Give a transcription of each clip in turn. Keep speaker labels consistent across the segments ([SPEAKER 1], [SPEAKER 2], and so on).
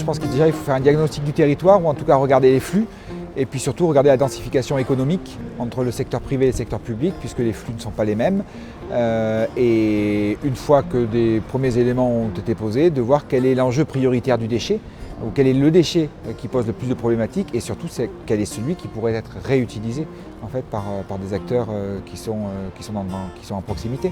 [SPEAKER 1] je pense que déjà il faut faire un diagnostic du territoire ou en tout cas regarder les flux et puis surtout regarder la densification économique entre le secteur privé et le secteur public puisque les flux ne sont pas les mêmes. Et une fois que des premiers éléments ont été posés, de voir quel est l'enjeu prioritaire du déchet ou quel est le déchet qui pose le plus de problématiques et surtout quel est celui qui pourrait être réutilisé en fait, par des acteurs qui sont en proximité.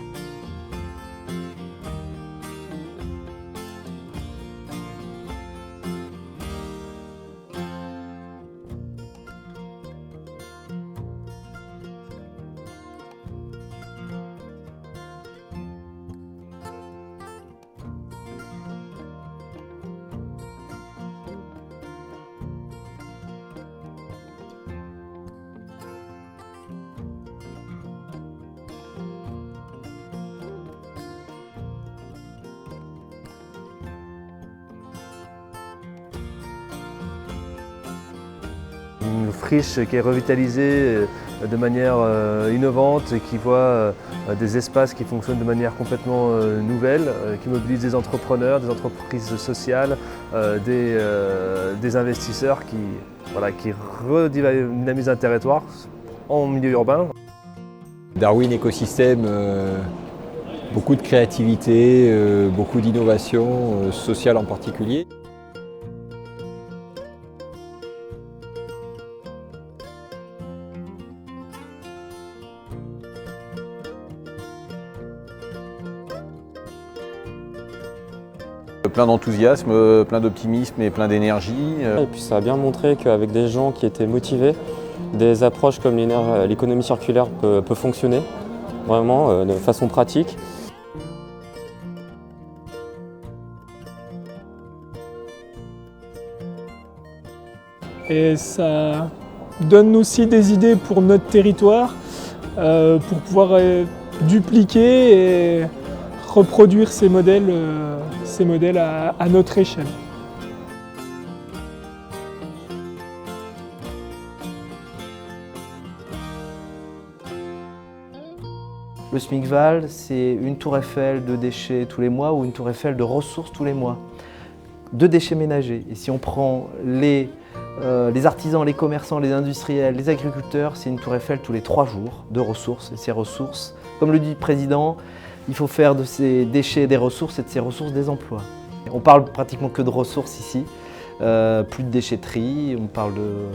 [SPEAKER 2] Une friche qui est revitalisée de manière innovante et qui voit des espaces qui fonctionnent de manière complètement nouvelle, qui mobilisent des entrepreneurs, des entreprises sociales, des investisseurs qui redynamisent un territoire en milieu urbain.
[SPEAKER 3] Darwin Écosystème, beaucoup de créativité, beaucoup d'innovation, sociale en particulier.
[SPEAKER 4] Plein d'enthousiasme, plein d'optimisme et plein d'énergie.
[SPEAKER 5] Et puis ça a bien montré qu'avec des gens qui étaient motivés, des approches comme l'économie circulaire peut fonctionner vraiment de façon pratique.
[SPEAKER 6] Et ça donne aussi des idées pour notre territoire, pour pouvoir dupliquer et reproduire ces modèles à notre échelle.
[SPEAKER 7] Le SMICVAL, c'est une tour Eiffel de déchets tous les mois ou une tour Eiffel de ressources tous les mois, de déchets ménagers. Et si on prend les artisans, les commerçants, les industriels, les agriculteurs, c'est une tour Eiffel tous les 3 jours de ressources. Et ces ressources, comme le dit le président, il faut faire de ces déchets des ressources et de ces ressources des emplois. On parle pratiquement que de ressources ici, plus de déchetterie, on parle de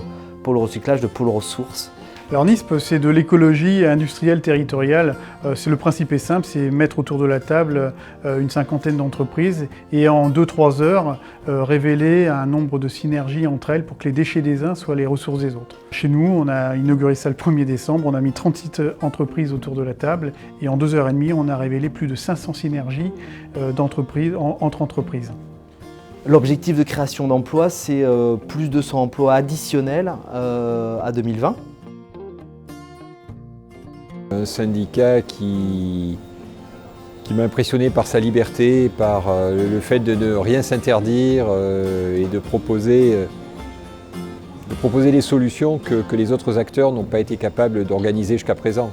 [SPEAKER 7] pôle recyclage, de pôle ressources.
[SPEAKER 8] Alors NISP, c'est de l'écologie industrielle territoriale. Le principe est simple, c'est mettre autour de la table une cinquantaine d'entreprises et en 2-3 heures révéler un nombre de synergies entre elles pour que les déchets des uns soient les ressources des autres. Chez nous, on a inauguré ça le 1er décembre, on a mis 36 entreprises autour de la table et en 2h30, on a révélé plus de 500 synergies entre entreprises.
[SPEAKER 7] L'objectif de création d'emplois, c'est plus de 100 emplois additionnels à 2020.
[SPEAKER 3] Un syndicat qui m'a impressionné par sa liberté, par le fait de ne rien s'interdire et de proposer des solutions que les autres acteurs n'ont pas été capables d'organiser jusqu'à présent.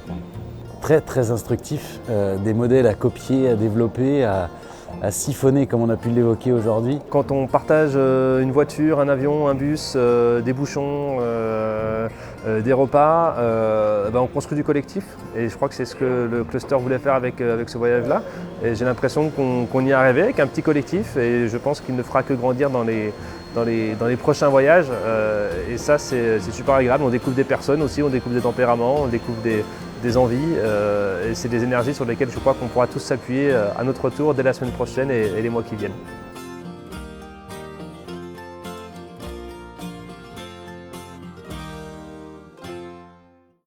[SPEAKER 9] Très instructif, des modèles à copier, à développer, à siphonner comme on a pu l'évoquer aujourd'hui.
[SPEAKER 2] Quand on partage une voiture, un avion, un bus, des bouchons, des repas, on construit du collectif et je crois que c'est ce que le cluster voulait faire avec ce voyage-là. Et j'ai l'impression qu'on y est arrivé avec un petit collectif et je pense qu'il ne fera que grandir dans les prochains voyages. Et ça, c'est super agréable. On découvre des personnes aussi, on découvre des tempéraments, on découvre des envies et c'est des énergies sur lesquelles je crois qu'on pourra tous s'appuyer à notre tour dès la semaine prochaine et les mois qui viennent.